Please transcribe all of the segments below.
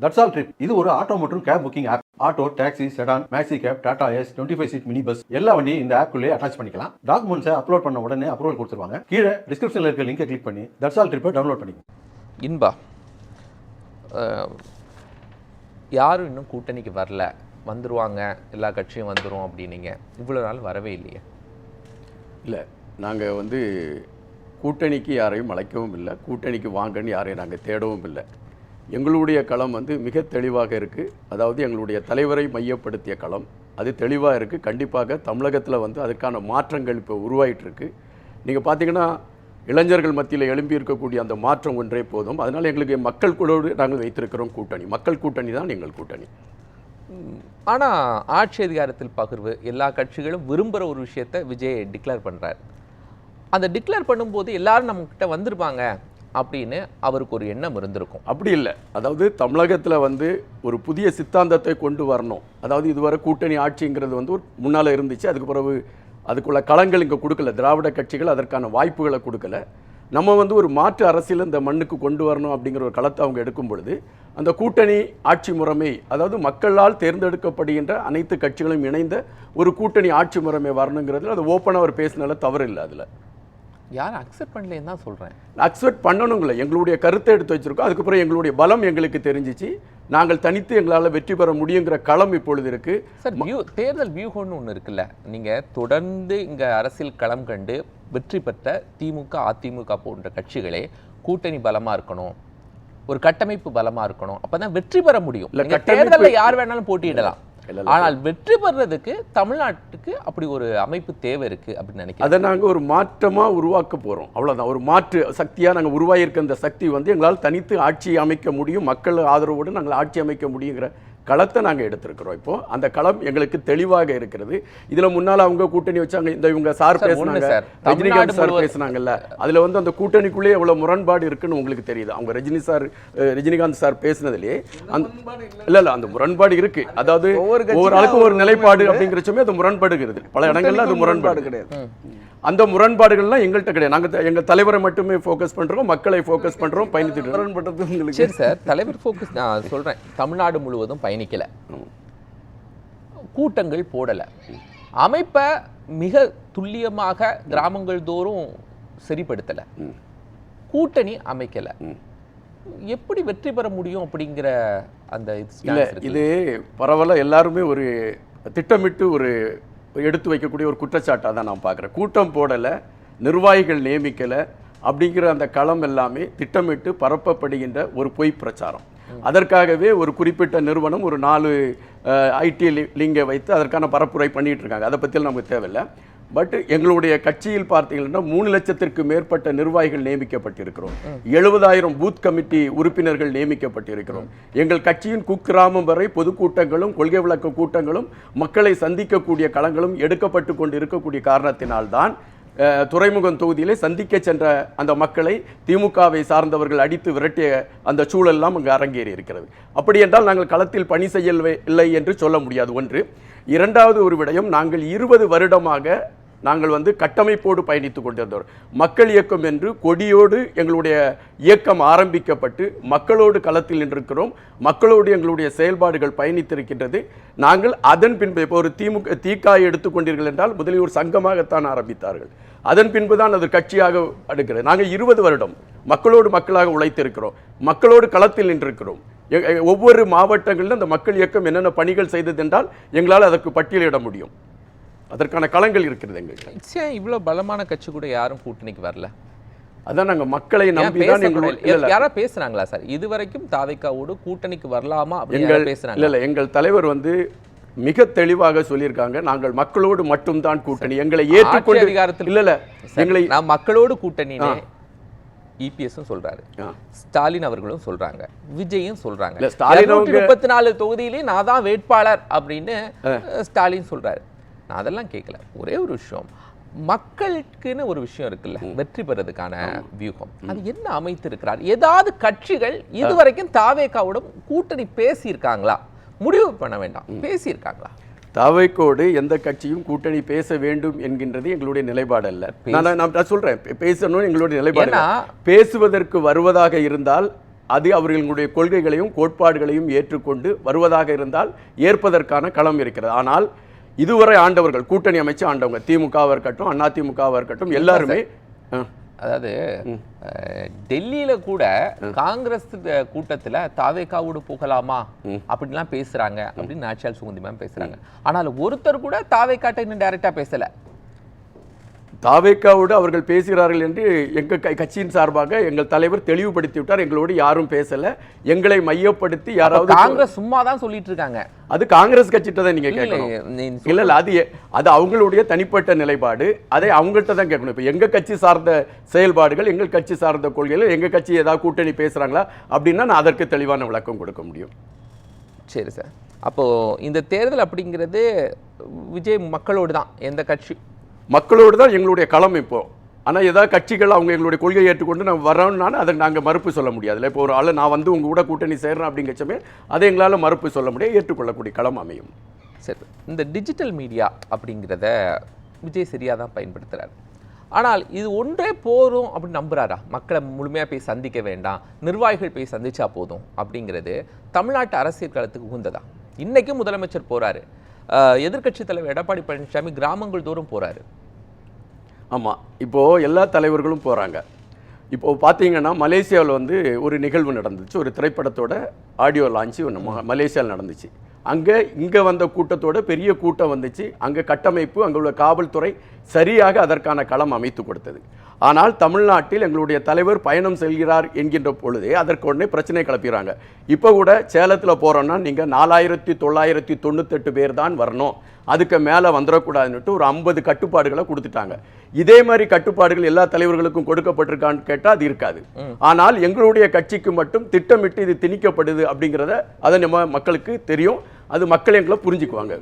That's all trip இது ஒரு auto மற்றும் cab booking app. Auto, taxi, sedan, maxi cab, Tata ace, 25 seat mini bus எல்லா வண்டியும் இந்த ஆப்குள்ளே அட்டாச் பண்ணிக்கலாம். டாக்குமெண்ட்ஸை அப்லோட் பண்ண உடனே அப்ரூவல் கொடுத்துருவாங்க. கீழே டிஸ்கிரிப்ஷனில் இருக்க லிங்கை கிளிக் பண்ணி தட்ஸ் ஆல் ட்ரிப்பை டவுன்லோட் பண்ணிக்கலாம். இன்பா, யாரும் இன்னும் கூட்டணிக்கு வரல, வந்துருவாங்க, எல்லா கட்சியும் வந்துடும் அப்படின்னீங்க. இவ்வளோ நாள் வரவே இல்லையே. இல்லை, நாங்கள் கூட்டணிக்கு யாரையும் அழைக்கவும் இல்லை, கூட்டணிக்கு வாங்கன்னு யாரையும் நாங்கள் தேடவும் இல்லை. எங்களுடைய களம் மிக தெளிவாக இருக்குது. அதாவது எங்களுடைய தலைவரை மையப்படுத்திய களம் அது தெளிவாக இருக்குது. கண்டிப்பாக தமிழகத்தில் அதுக்கான மாற்றங்கள் இப்போ உருவாயிட்டிருக்கு. நீங்கள் பார்த்தீங்கன்னா இளைஞர்கள் மத்தியில் எழும்பி இருக்கக்கூடிய அந்த மாற்றம் ஒன்றே போதும். அதனால் எங்களுக்கு மக்கள் குழுவோடு நாங்கள் வைத்திருக்கிறோம் கூட்டணி. மக்கள் கூட்டணி தான் எங்கள் கூட்டணி. ஆனால் ஆட்சி அதிகாரத்தில் பகிர்வு எல்லா கட்சிகளும் விரும்புகிற ஒரு விஷயத்தை விஜய் டிக்ளேர் பண்ணுறாரு. அந்த டிக்ளேர் பண்ணும்போது எல்லாரும் நம்மக்கிட்ட வந்திருப்பாங்க அப்படின்னு அவருக்கு ஒரு எண்ணம் இருந்திருக்கும். அப்படி இல்லை. அதாவது தமிழகத்தில் ஒரு புதிய சித்தாந்தத்தை கொண்டு வரணும். அதாவது இதுவரை கூட்டணி ஆட்சிங்கிறது ஒரு முன்னால் இருந்துச்சு. அதுக்கு பிறகு அதுக்குள்ள களங்கள் இங்கே கொடுக்கல. திராவிட கட்சிகள் அதற்கான வாய்ப்புகளை கொடுக்கல. நம்ம ஒரு மாற்று அரசியல் இந்த மண்ணுக்கு கொண்டு வரணும் அப்படிங்கிற ஒரு களத்தை அவங்க எடுக்கும் பொழுது அந்த கூட்டணி ஆட்சி முறைமை, அதாவது மக்களால் தேர்ந்தெடுக்கப்படுகின்ற அனைத்து கட்சிகளும் இணைந்த ஒரு கூட்டணி ஆட்சி முறைமை வரணுங்கிறதுல அது ஓப்பனாக அவர் பேசினால தவறு இல்லை. அதில் யாரும் அக்செப்ட் பண்ணலன்னு தான் சொல்கிறேன். அக்செப்ட் பண்ணணுங்களே, எங்களுடைய கருத்தை எடுத்து வச்சுருக்கோம். அதுக்கப்புறம் எங்களுடைய பலம் எங்களுக்கு தெரிஞ்சிச்சு. நாங்கள் தனித்து எங்களால் வெற்றி பெற முடியுங்கிற களம் இப்பொழுது இருக்குது. சார், தேர்தல் வியூகம்னு ஒன்று இருக்குல்ல. நீங்கள் தொடர்ந்து இங்கே அரசியல் களம் கண்டு வெற்றி பெற்ற திமுக, அதிமுக போன்ற கட்சிகளே கூட்டணி பலமாக இருக்கணும், ஒரு கட்டமைப்பு பலமாக இருக்கணும், அப்போ தான் வெற்றி பெற முடியும். தேர்தலில் யார் வேணாலும் போட்டியிடலாம். ஆனால் வெற்றி பெறதுக்கு தமிழ்நாட்டுக்கு அப்படி ஒரு அமைப்பு தேவை இருக்கு அப்படின்னு நினைக்கிறேன். அதை நாங்கள் ஒரு மாற்றமாக உருவாக்க போகிறோம். அவ்வளோதான். ஒரு மாற்று சக்தியாக நாங்கள் உருவாகியிருக்க அந்த சக்தி எங்களால் தனித்து ஆட்சி அமைக்க முடியும், மக்கள் ஆதரவோடு நாங்கள் ஆட்சி அமைக்க முடியுங்கிற களத்தை நாங்கள் எடுத்திருக்கிறோம். இப்போ அந்த களம் எங்களுக்கு தெளிவாக இருக்கிறது. இதில் முன்னால் அவங்க கூட்டணி வச்சாங்க, இவங்க சார் பேசினாங்க, ரஜினிகாந்த் சார் பேசினாங்கல்ல, அதில் அந்த கூட்டணிக்குள்ளே எவ்வளோ முரண்பாடு இருக்குன்னு உங்களுக்கு தெரியுது. அவங்க ரஜினிகாந்த் சார் பேசினதுலேயே இல்லை அந்த முரண்பாடு இருக்கு. அதாவது ஒவ்வொரு ஆளுக்கும் ஒரு நிலைப்பாடு அப்படிங்கிற சமயம் அது முரண்படுகிறது. பல இடங்கள்ல அது முரண்பாடு கிடையாது. அந்த முரண்பாடுகள்லாம் எங்கள்கிட்ட கிடையாது. நாங்கள் எங்கள் தலைவரை மட்டுமே ஃபோக்கஸ் பண்ணுறோம், மக்களை ஃபோக்கஸ் பண்ணுறோம், பயணித்துட்டு முரண்படுறது உங்களுக்கு. சரி சார், தலைவர் ஃபோக்கஸ் நான் சொல்கிறேன். தமிழ்நாடு முழுவதும் பயணிக்கலை, கூட்டங்கள் போடலை, அமைப்பை மிக துல்லியமாக கிராமங்கள் தோறும் சரிப்படுத்தலை, கூட்டணி அமைக்கலை, எப்படி வெற்றி பெற முடியும் அப்படிங்கிற அந்த இது பரவாயில்ல. எல்லாருமே ஒரு திட்டமிட்டு ஒரு எடுத்து வைக்கக்கூடிய ஒரு குற்றச்சாட்டாக தான் நான் பார்க்குறேன். கூட்டம் போடலை, நிர்வாகிகள் நியமிக்கலை அப்படிங்கிற அந்த களம் எல்லாமே திட்டமிட்டு பரப்பப்படுகின்ற ஒரு பொய் பிரச்சாரம். அதற்காகவே ஒரு குறிப்பிட்ட நிறுவனம் ஒரு 4 ஐடி லிங்கை வைத்து அதற்கான பரப்புரை பண்ணிகிட்டு இருக்காங்க. அதை பற்றியெல்லாம் நமக்கு தேவையில்லை. பட் எங்களுடைய கட்சியில் பார்த்தீங்கன்னா 3 லட்சத்திற்கு மேற்பட்ட நிர்வாகிகள் நியமிக்கப்பட்டிருக்கிறோம். 70,000 பூத் கமிட்டி உறுப்பினர்கள் நியமிக்கப்பட்டிருக்கிறோம். எங்கள் கட்சியின் குக்கிராமம் வரை பொதுக்கூட்டங்களும் கொள்கை விளக்க கூட்டங்களும் மக்களை சந்திக்கக்கூடிய களங்களும் எடுக்கப்பட்டு கொண்டு இருக்கக்கூடிய காரணத்தினால்தான் துறைமுகம் தொகுதியிலே சந்திக்க சென்ற அந்த மக்களை திமுகவை சார்ந்தவர்கள் அடித்து விரட்டிய அந்த சூழல்லாம் அங்கு அரங்கேறி இருக்கிறது. அப்படி என்றால் நாங்கள் களத்தில் பணி செய்யவில்லை என்று சொல்ல முடியாது. ஒன்று. இரண்டாவது ஒரு விடயம், நாங்கள் 20 வருடமாக நாங்கள் கட்டமைப்போடு பயணித்துக் கொண்டிருந்தோம். மக்கள் இயக்கம் என்று கொடியோடு எங்களுடைய இயக்கம் ஆரம்பிக்கப்பட்டு மக்களோடு களத்தில் நின்றிருக்கிறோம். மக்களோடு எங்களுடைய செயல்பாடுகள் பயணித்திருக்கின்றது. நாங்கள் அதன் பின்பு இப்போ ஒரு தீக்காய் எடுத்துக்கொண்டீர்கள் என்றால் முதலில் ஒரு சங்கமாகத்தான் ஆரம்பித்தார்கள். அதன் பின்புதான் அது கட்சியாக அடுக்கிறது. நாங்கள் 20 வருடம் மக்களோடு மக்களாக உழைத்திருக்கிறோம், மக்களோடு களத்தில் நின்றிருக்கிறோம். ஒவ்வொரு மாவட்டங்களிலும் அந்த மக்கள் இயக்கம் என்னென்ன பணிகள் செய்தது என்றால் எங்களால் அதற்கு பட்டியலிட முடியும். அதற்கான களங்கள் இருக்கிறது எங்களுக்கு. இவ்வளோ பலமான கட்சி கூட யாரும் கூட்டணிக்கு வரல. அதான் நாங்கள் மக்களை நம்பிதான். யாரா பேசுறாங்களா சார் இதுவரைக்கும் தாவேக்காவோடு கூட்டணிக்கு வரலாமா அப்படின்னு பேசுறாங்க? இல்லை, எங்கள் தலைவர் மிக தெளிவாக சொல்லியிருக்காங்க, நாங்கள் மக்களோடு மட்டும்தான் கூட்டணி, எங்களை ஏற்றுக்கொண்டு அதிகாரத்தில் இல்ல எங்களை நான் மக்களோடு கூட்டணி இபிஎஸும் சொல்றாரு, ஸ்டாலின் அவர்களும் சொல்றாங்க, விஜயும் சொல்றாங்க. 34 தொகுதியிலேயே நான் தான் வேட்பாளர் அப்படின்னு ஸ்டாலின் சொல்றாரு. நான் அதெல்லாம் கேட்கல. ஒரே ஒரு விஷயம், மக்களுக்குன்னு ஒரு விஷயம் இருக்குல்ல, வெற்றி பெறதுக்கான வியூகம் அது என்ன அமைத்திருக்கிறார்? ஏதாவது கட்சிகள் இதுவரைக்கும் தாவேக்காவோட கூட்டணி பேசியிருக்காங்களா? முடிவு பண்ண வேண்டாம், பேசியிருக்காங்களா? தாவேக்கோடு எந்த கட்சியும் கூட்டணி பேச வேண்டும் என்கின்றது எங்களுடைய நிலைப்பாடு அல்ல. நான் சொல்றேன், பேசணும் எங்களுடைய நிலைப்பாடு. பேசுவதற்கு வருவதாக இருந்தால் அது அவர்களுடைய கொள்கைகளையும் கோட்பாடுகளையும் ஏற்றுக்கொண்டு வருவதாக இருந்தால் ஏற்பதற்கான களம் இருக்கிறது. ஆனால் இதுவரை ஆண்டவர்கள், கூட்டணி அமைச்சு ஆண்டவங்க, திமுகவாக இருக்கட்டும், அதிமுகவாக இருக்கட்டும், எல்லாருமே அதாவது டெல்லியில கூட காங்கிரஸ் கூட்டத்துல தாவேகாவோடு போகலாமா அப்படின்லாம் பேசுறாங்க அப்படின்னு நாச்சியால் சுகந்தி மேம் பேசுறாங்க. ஆனால் ஒருத்தர் கூட தாவேகாட்ட இன்னும் டைரக்டா பேசல. தாவேகாவோடு அவர்கள் பேசுகிறார்கள் என்று எங்கள் கட்சியின் சார்பாக எங்கள் தலைவர் தெளிவுபடுத்தி விட்டார். எங்களோடு யாரும் பேசல, எங்களை மையப்படுத்தி யாராவது. காங்கிரஸ் சும்மா தான் சொல்லிட்டு இருக்காங்க. அது காங்கிரஸ் கட்சிட்ட தான் நீங்க கேட்கணும். இல்ல அது அவங்களுடைய தனிப்பட்ட நிலைப்பாடு, அதை அவங்கள்ட்ட தான் கேட்கணும். இப்ப எங்க கட்சி சார்ந்த செயல்பாடுகள், எங்கள் கட்சி சார்ந்த கொள்கைகள், எங்க கட்சி ஏதாவது கூட்டணி பேசுறாங்களா அப்படின்னா நான் அதற்கு தெளிவான விளக்கம் கொடுக்க முடியும். சரி சார், அப்போ இந்த தேர்தல் அப்படிங்கிறது விஜய் மக்களோடு தான், எந்த கட்சி மக்களோடு தான் எங்களுடைய களம் இப்போ. ஆனால் ஏதாவது கட்சிகள் அவங்க எங்களுடைய கொள்கையை ஏற்றுக்கொண்டு நான் வரோம்னாலும் அதை நாங்கள் மறுப்பு சொல்ல முடியாதுல்ல. இப்போ ஒரு ஆள் நான் வந்து உங்கள் கூட கூட்டணி சேர்றேன் அப்படிங்கச்சமே அதை எங்களால் மறுப்பு சொல்ல முடியாது, ஏற்றுக்கொள்ளக்கூடிய களம் அமையும். சரி, இந்த டிஜிட்டல் மீடியா அப்படிங்கிறத விஜய் சரியாக தான் பயன்படுத்துகிறார். ஆனால் இது ஒன்றே போதும் அப்படின்னு நம்புறாரா? மக்களை முழுமையாக போய் சந்திக்க வேண்டாம், நிர்வாகிகள் போய் சந்திச்சா போதும் அப்படிங்கிறது தமிழ்நாட்டு அரசியல் களத்துக்கு உகந்ததா? இன்னைக்கும் முதலமைச்சர் போறாரு, எதிர்க்கட்சி தலைவர் எடப்பாடி பழனிசாமி கிராமங்கள் தோறும் போறாரு. ஆமாம், இப்போது எல்லா தலைவர்களும் போகிறாங்க. இப்போது பார்த்தீங்கன்னா மலேசியாவில் வந்து ஒரு நிகழ்வு நடந்துச்சு, ஒரு திரைப்படத்தோட ஆடியோ லான்ச்சு ஒன்று மலேசியாவில் நடந்துச்சு. இங்கே வந்த கூட்டத்தோட பெரிய கூட்டம் வந்துச்சு. அங்கே கட்டமைப்பு, அங்கே உள்ள காவல்துறை சரியாக அதற்கான களம் அமைத்து கொடுத்தது. ஆனால் தமிழ்நாட்டில் எங்களுடைய தலைவர் பயணம் செல்கிறார் என்கின்ற பொழுதே அதற்கு உடனே பிரச்சனை கிளப்பிடுறாங்க. இப்போ கூட சேலத்தில் போகிறோன்னா நீங்கள் 4998 பேர் தான் வரணும், அதுக்கு மேலே வந்துடக்கூடாதுன்னுட்டு ஒரு 50 கட்டுப்பாடுகளை கொடுத்துட்டாங்க. இதே மாதிரி கட்டுப்பாடுகள் எல்லா தலைவர்களுக்கும் கொடுக்கப்பட்டிருக்கான்னு கேட்டால் அது இருக்காது. ஆனால் எங்களுடைய கட்சிக்கு மட்டும் திட்டமிட்டு இது திணிக்கப்படுது அப்படிங்கிறத அதை நம்ம மக்களுக்கு தெரியும். அது மக்கள் எங்களை புரிஞ்சுக்குவாங்க.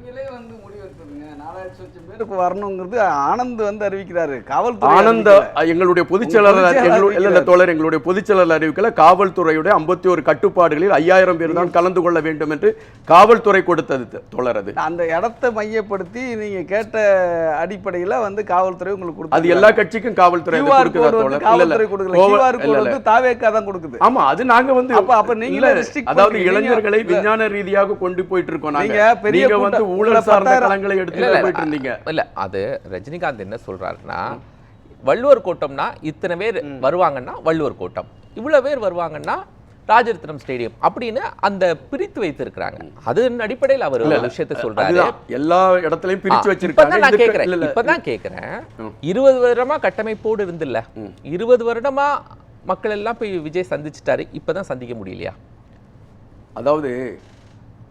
வரணுங்கிறது ஆனந்த் வந்து அறிவிக்கிறாரு. காவல்துறை ஆனந்த எங்களுடைய பொதுச்செயலாளர் தோழர் எங்களுடைய பொதுச்செயலாளர் அறிவிக்கல. காவல்துறையுடைய 51 கட்டுப்பாடுகளில் 5000 பேர் தான் கலந்து கொள்ள வேண்டும் என்று காவல்துறை கொடுத்தது தோழர். அது அந்த இடத்தை மையப்படுத்தி நீங்க கேட்ட அடிப்படையில் வந்து காவல்துறை உங்களுக்கு கொடுத்தது. அது எல்லா கட்சிக்கும் காவல்துறை தாவேக்கா தான் கொடுக்குது. ஆமா, அது நாங்க வந்து அப்ப நீங்க அதாவது இளைஞர்களை விஞ்ஞான ரீதியாக கொண்டு போயிட்டு இருக்கோம். நீங்க வந்து ஊழல் சார்ந்த களங்களை எடுத்து போயிட்டு இருந்தீங்க. இல்ல, அது ரஜினிகாந்த் என்ன சொல்றாருன்னா, வள்ளுவர் கோட்டம்னா இத்தனை பேர் வருவாங்கன்னா வள்ளுவர் கோட்டம், இவ்வளவு பேர் வருவாங்கன்னா ராஜரத்னம் ஸ்டேடியம் அப்படின்னு அந்த பிரித்து வைத்திருக்கிறாங்க. அதன் அடிப்படையில் அவர் ஒரு விஷயத்தை சொல்றாரு. எல்லா இடத்துலயும் பிரிச்சு வச்சிருக்காங்க. இப்பதான் கேக்குறேன், 20 வருடமா கட்டமைப்போடு இருந்தில்ல, 20 வருடமா மக்கள் எல்லாம் போய் விஜய் சந்திச்சுட்டாரு, இப்பதான் சந்திக்க முடியலையா? அதாவது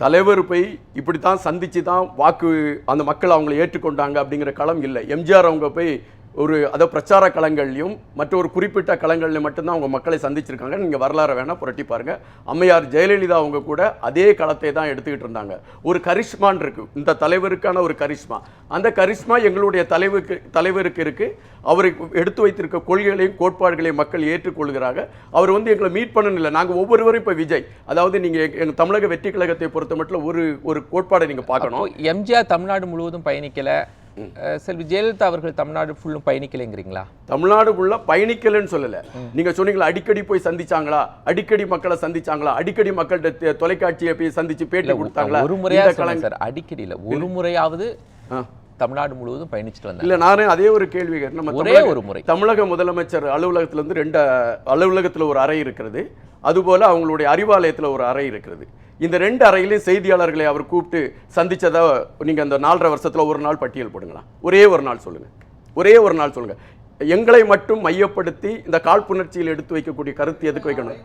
தலைவர் போய் இப்படித்தான் சந்திச்சு தான் வாக்கு அந்த மக்கள் அவங்களை ஏற்றுக்கொண்டாங்க அப்படிங்கிற களம் இல்லை. எம்ஜிஆர் அவங்க போய் அதை பிரச்சார களங்கள்லையும் மற்ற ஒரு குறிப்பிட்ட களங்கள்லையும் மட்டும்தான் அவங்க மக்களை சந்திச்சிருக்காங்க. நீங்கள் வரலாறு வேணால் புரட்டி பாருங்கள். அம்மையார் ஜெயலலிதா அவங்க கூட அதே களத்தை தான் எடுத்துக்கிட்டு இருந்தாங்க. ஒரு கரிஷ்மான் இருக்குது, இந்த தலைவருக்கான ஒரு கரிஷ்மா. அந்த கரிஷ்மா எங்களுடைய தலைவருக்கு இருக்குது. அவரை எடுத்து வைத்திருக்க கொள்கைகளையும் கோட்பாடுகளையும் மக்கள் ஏற்றுக்கொள்கிறாங்க. அவர் வந்து எங்களை மீட் பண்ணணும். நாங்கள் ஒவ்வொருவரும் இப்போ விஜய், அதாவது நீங்கள் எங்கள் தமிழக வெற்றி கழகத்தை பொறுத்த மட்டும் ஒரு கோட்பாடை நீங்கள் பார்க்கணும். எம்ஜிஆர் தமிழ்நாடு முழுவதும் பயணிக்கலை, செல்வி ஜெயலலிதா அவர்கள் தமிழ்நாடு ஃபுல்லும் பயணிக்கலைங்கிறீங்களா? தமிழ்நாடு ஃபுல்லா பயணிக்கலன்னு சொல்லல. நீங்க சொன்னீங்களா அடிக்கடி போய் சந்திச்சாங்களா, அடிக்கடி மக்களை சந்திச்சாங்களா, அடிக்கடி மக்கள்கிட்ட தொலைக்காட்சியை போய் சந்திச்சு பேட்டி கொடுத்தாங்களா? ஒரு முறையா சார், அடிக்கடி இல்ல, ஒரு முறையாவது தமிழ்நாடு முழுவதும் பயணிச்சுட்டு வந்தாங்க. இல்ல, நானே அதே ஒரு கேள்வி நம்ம ஒரே ஒரு முறை தமிழக முதலமைச்சர் அலுவலகத்திலிருந்து 2 அலுவலகத்தில் ஒரு அறை இருக்கிறது, அதுபோல அவங்களுடைய அறிவாலயத்தில் ஒரு அறை இருக்கிறது. இந்த 2 அறையிலையும் செய்தியாளர்களை அவர் கூப்பிட்டு சந்திச்சதா நீங்க அந்த 4.5 வருஷத்துல ஒரு நாள் பட்டியல் போடுங்களா? ஒரே ஒரு நாள் சொல்லுங்க. எங்களை மட்டும் மையப்படுத்தி இந்த காழ்ப்புணர்ச்சியில் எடுத்து வைக்கக்கூடிய கருத்து எதுக்கு வைக்கணும்?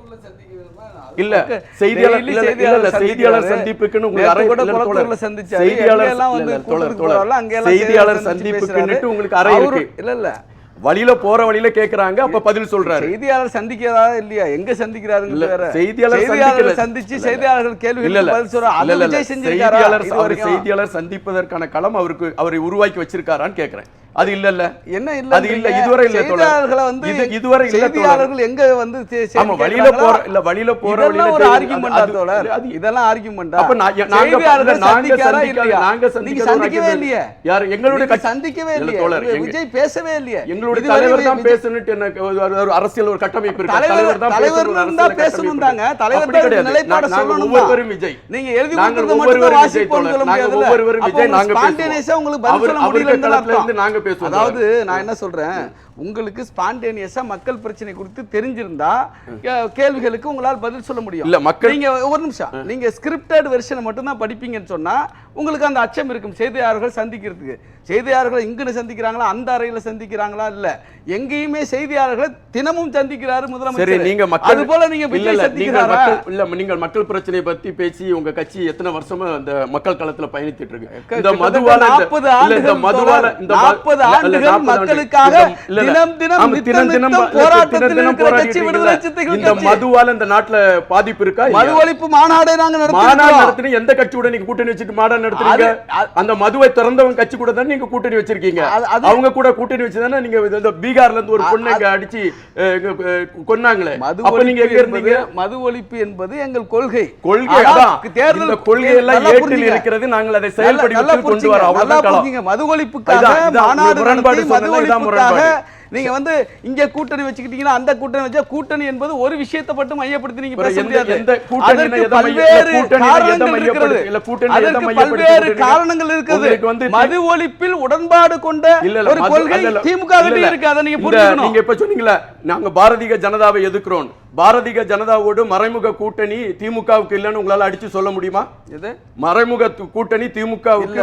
இல்ல, செய்தியாளர் சந்திப்புக்குன்னு செய்தியாளர் சந்திப்புக்கு உங்களுக்கு அறை இருக்கு. இல்ல வழியில போற வழியில கேக்குறாங்க, அப்ப பதில் சொல்றாரு. செய்தியாளர் சந்திக்கிறதா இல்லையா, எங்க சந்திக்கிறாருங்க? செய்தியாளர் சந்திச்சு செய்தியாளர்கள் கேள்வி செய்தியாளர் சந்திப்பதற்கான களம் அவரை உருவாக்கி வச்சிருக்காரான்னு கேக்குறேன். அது இல்லல்ல என்ன இல்ல அது இல்ல இதுவரை இல்ல செய்தியாளர்களை வந்து இதுவரை இல்ல செய்தியாளர்கள் எங்க வந்து ஆமா வழியில போற இல்ல வழியில போற இதெல்லாம் ஒரு ஆர்குமெண்டா தோழர் இதெல்லாம் ஆர்குமெண்டா அப்ப செய்தியாளர்கள் சந்திக்காரா இல்லையா நாங்க நீங்க சந்திக்கவே இல்லையே யார் எங்களுடைய சந்திக்கவே இல்லையே தோழர் விஜய் பேசவே இல்லையே எங்களுடைய தலைவர் தான் பேசணும்னு எனக்கு ஒரு அரசியல் ஒரு கட்டமைப்பு இருக்கு தலைவர் தான் பேசணும் தாங்க தலைவர் தான் நிலைப்பாடு சொல்லணும் ஒவ்வொருவரும் விஜய் நீங்க எழுதி கொடுத்தது மட்டும் தான் வாசிப்போம் சொல்ல முடியாது ஒவ்வொருவரும் விஜய் நாங்க ஸ்பான்டேனியஸா உங்களுக்கு பதில் சொல்ல முடியலன்னு நாங்க பேசுவோம் அதாவது நான் என்ன சொல்றேன் உங்களுக்கு ஸ்பான்டேனியஸா மக்கள் பிரச்சனை குறித்து தெரிஞ்சிருந்தா கேள்விகளுக்கு உங்களால் பதில் சொல்ல முடியும் இல்ல மக்கள் நீங்க ஒரு நிமிஷம் நீங்க ஸ்கிரிப்டட் வெர்ஷனை மட்டும் தான் படிப்பீங்கன்னு சொன்னா உங்களுக்கு அந்த அச்சம் இருக்கும் செய்தியாளர்கள் சந்திக்கிறதுக்கு செய்தியாளர்கள் இங்க சந்திக்கிறாங்களா அந்த அறையில சந்திக்கிறாங்களா இல்ல எங்கேயுமே செய்தியாளர்களை தினமும் சந்திக்கிறாரு முதலமைச்சர் நீங்க அது போல நீங்க விஜய் சந்திக்கிறாரா இல்ல நீங்கள் மக்கள் பிரச்சனை பத்தி பேசி உங்க கட்சி எத்தனை வருஷமா அந்த மக்கள் களத்துல பயணிச்சிட்டு இருக்கு இந்த மதுவால 40 ஆண்டுகள் மக்களுக்காக தினம் தினம் போராட்டத்தில் இருக்கிற கட்சி விடுதலை சிறுத்தைகள் இந்த மதுவால இந்த நாட்டுல பாதிப்பு இருக்கா மது ஒழிப்பு மாநாடை நாங்க நடத்துறோம் எந்த கட்சியோட நீங்க கூட்டணி வச்சுட்டு மாநாடு நடத்துறீங்க அந்த மதுவை திறந்தவங்க கட்சி கூட தான் நீங்க கூட்டணி வச்சிருக்கீங்க அவங்க கூட கூட்டணி வச்சுதானே நீங்க இந்த பீகார்ல இருந்து ஒரு பொண்ணை அடிச்சு கொன்னாங்களே அப்ப நீங்க எங்க இருந்தீங்க மது ஒழிப்பு என்பது எங்கள் கொள்கை தேர்தல் கொள்கை எல்லாம் ஏற்றில் இருக்கிறது நாங்கள் அதை செயல்படுத்தி கொண்டு வர அவ்வளவுதான் மது ஒழிப்புக்காக மாநாடு நடத்தி மது ஒழிப்புக்காக நீங்க வந்து இங்க கூட்டணி வச்சுக்கிட்டீங்கன்னா அந்த கூட்டணி வச்சா கூட்டணி என்பது ஒரு விஷயத்தை மட்டும் மையப்படுத்தி நீங்க பேச முடியாது பல்வேறு காரணங்கள் இருக்குது மது ஒழிப்பில் உடன்பாடு கொண்ட ஒரு கொள்கை திமுக இருக்கு அதை நீங்க புரிஞ்சுக்கணும் நீங்க இப்ப சொன்னீங்களா நாங்க பாரதிய ஜனதாவை எதிர்க்கிறோம் பாரதிய ஜனதாவோடு மறைமுக கூட்டணி திமுகவுக்கு இல்லன்னு உங்களால அடிச்சு சொல்ல முடியுமா மறைமுக கூட்டணி திமுகவுக்கு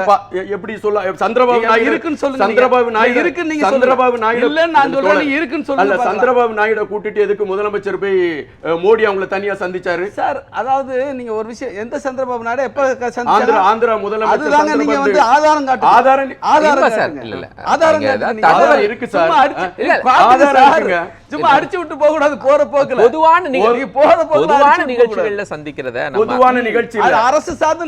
எப்படி சொல்ல சந்திரபாபு நாயுடு இருக்குன்னு சொல்லுங்க சந்திரபாபு நாயுடு இருக்கு நீங்க சந்திரபாபு நாயுடு இல்ல நான் சொல்றேன் இருக்குன்னு சொல்லுங்க சந்திரபாபு நாயுடு கூட்டிட்டு எதுக்கு முதலமைச்சர் போய் மோடி அவங்களை தனியா சந்திச்சாரு சார் அதாவது நீங்க ஒரு விஷயம் எந்த சந்திரபாபு நாயுடு எப்ப சந்திச்சாரு ஆந்திரா முதலமைச்சர் அதுதாங்க நீங்க வந்து ஆதாரம் காட்டுங்க ஆதாரம் சார் இல்ல ஆதாரம் இருக்கு சார் ஆதாரம் இருக்குங்க சும்மா அடிச்சு விட்டு போக கூடாது போற போக்குல பொதுவான நிகழ்ச்சிகள்ல சந்திக்கிறத பொதுவான நிகழ்ச்சி அரசு சார்ந்த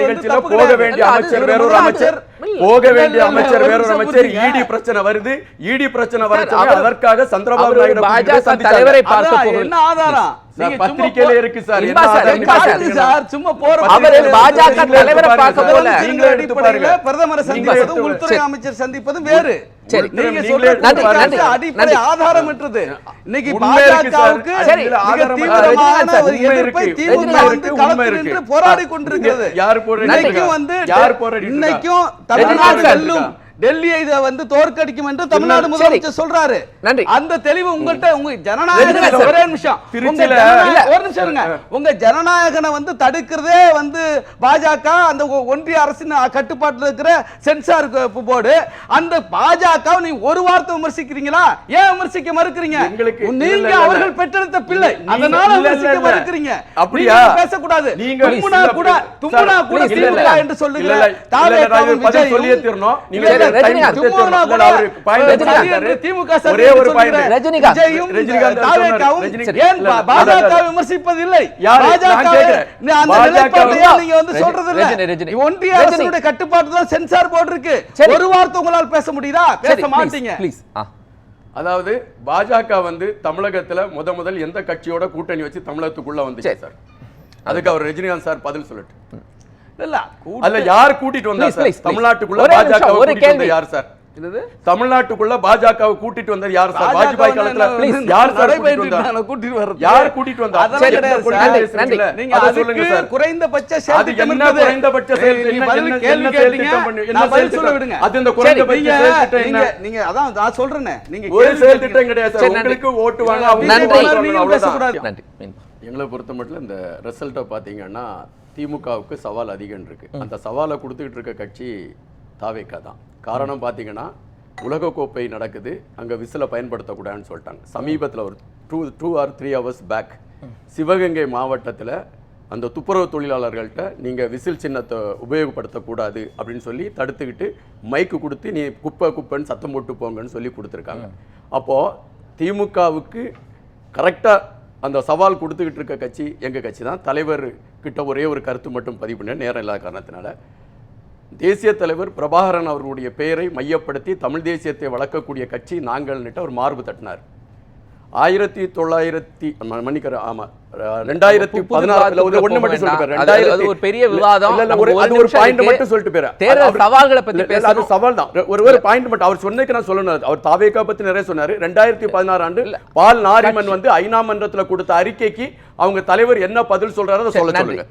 நிகழ்ச்சியில போக வேண்டிய அமைச்சர் வேறொரு அமைச்சர் போக வேண்டிய அமைச்சர் வேறொரு அமைச்சர் இடி பிரச்சனை வருது இடி பிரச்சனை வரச்ச அதற்காக சந்திரபாபு நாயுடு பாஜக தலைவரை பார்க்க என்ன ஆதாரம் பத்திரிகையில இருக்கு சார் சும்மா போற அவர் பாஜக தலைவரை பார்க்க போல நீங்க எடுத்து பாருங்க பிரதமரை சந்திப்பது உள்துறை அமைச்சர் சந்திப்பது வேறு நீங்க சொல்றது அடிப்படை ஆதாரமற்றது இன்னைக்கு பாஜகவுக்கு தீவிரமான ஒரு எதிர்ப்பை திமுக வந்து களத்தில் நின்று போராடி கொண்டிருக்கிறது இன்னைக்கும் தமிழ்நாடு வெல்லும் டெல்லியை இதை வந்து தோற்கடிக்கும் என்று தமிழ்நாடு முதலமைச்சர் சொல்றாரு அந்த தெளிவு உங்கள்கிட்ட உங்க ஜனநாயக ஒரே நிமிஷம் ஒரு நிமிஷம் இருங்க உங்க ஜனநாயகனை வந்து தடுக்கிறதே வந்து பாஜக அந்த ஒன்றிய அரசின் கட்டுப்பாட்டில் இருக்கிற சென்சார் போர்டு அந்த பாஜக நீங்க ஒரு வார்த்தை விமர்சிக்கிறீங்களா ஏன் விமர்சிக்க மறுக்கிறீங்க நீங்க அவர்கள் பெற்றெடுத்த பிள்ளை அதனால விமர்சிக்க மறுக்கிறீங்க அப்படியா பேசக்கூடாது தும்முனா கூட திமுக என்று சொல்லுங்க தாவேகாவும் விஜய் சென்சார் போர்டு இருக்கு ஒரு வார்த்தை உங்களால் பேச முடியுதா பேச மாட்டீங்க அதாவது பாஜக வந்து தமிழகத்துல முதல் எந்த கட்சியோட கூட்டணி வச்சு தமிழகத்துக்குள்ள வந்துச்சு சார் அதுக்கு அவர் ரஜினிகாந்த் சார் பதில் சொல்லட்டும் அல்ல யார் கூட்டிட்டு வந்தா சார் தமிழ்நாட்டுக்குள்ள பாஜக கூட்டிட்டு வந்த யார் சார் தமிழ்நாட்டுக்குள்ள பாஜகவை கூட்டிட்டு வந்தார் யார் சார் வாஜ்பாய் காலத்துல யார் சார் கூட்டிட்டு வந்தார் யார் கூட்டிட்டு வந்தார் நீங்க அத சொல்லுங்க சார் குறைந்தபட்ச அது என்ன குறைந்தபட்ச என்ன பதில் சொல்ல விடுங்க அது இந்த குறைந்தபட்ச செயல் திட்டம் என்ன நீங்க அதான் நான் சொல்றேனே நீங்க ஒரு செயல் திட்டம் கிடையாது சார் உங்களுக்கு ஓட்டு வாங்க அவங்க பேசக்கூடாது எங்களை பொறுத்த மட்டும் இந்த ரிசல்ட்டை பாத்தீங்கன்னா திமுகவுக்கு சவால் அதிகம் இருக்கு அந்த சவாலை கொடுத்துக்கிட்டு இருக்க கட்சி தாவேகா தான் காரணம் பார்த்தீங்கன்னா உலகக்கோப்பை நடக்குது அங்கே விசிலை பயன்படுத்தக்கூடாதுன்னு சொல்லிட்டாங்க சமீபத்தில் ஒரு 2 or 3 hours பேக் சிவகங்கை மாவட்டத்தில் அந்த துப்புரவு தொழிலாளர்கள்ட்ட நீங்கள் விசில் சின்னத்தை உபயோகப்படுத்தக்கூடாது அப்படின்னு சொல்லி தடுத்துக்கிட்டு மைக்கு கொடுத்து நீ குப்பைன்னு சத்தம் போட்டு போங்கன்னு சொல்லி கொடுத்துருக்காங்க அப்போது திமுகவுக்கு கரெக்டாக அந்த சவால் கொடுத்துக்கிட்டு இருக்க கட்சி எங்கள் கட்சி தான் தலைவர் கிட்ட ஒரே ஒரு கருத்து மட்டும் பதிவு பண்ண நேரம் இல்லாத காரணத்தினால தேசிய தலைவர் பிரபாகரன் அவர்களுடைய பெயரை மையப்படுத்தி தமிழ் தேசியத்தை வளர்க்கக்கூடிய கட்சி நாங்கள்னுட்டு அவர் மார்பு தட்டினார். 1900 ஆமா 2016 ஒண்ணு மட்டும் சொல்லிட்டு அது ஒரு பெரிய விவாதம். அது ஒரு பாயிண்ட் மட்டும் சொல்லிட்டு போறேன். தேர்தல் சவால்களை பத்தி பேசணும். அது சவால் தான். ஒரு பாயிண்ட் மட்டும் அவர் சொன்னதுக்கு நான் சொல்லணும். அவர் தாவேகா பத்தி நிறைய சொன்னாரு. 2016 ஆண்டு பால் நாரிமன் வந்து ஐநா மன்றத்துல கொடுத்த அறிக்கைக்கு அவங்க தலைவர் என்ன பதில் சொல்றாரோ அதை சொல்ல சொல்லுங்க.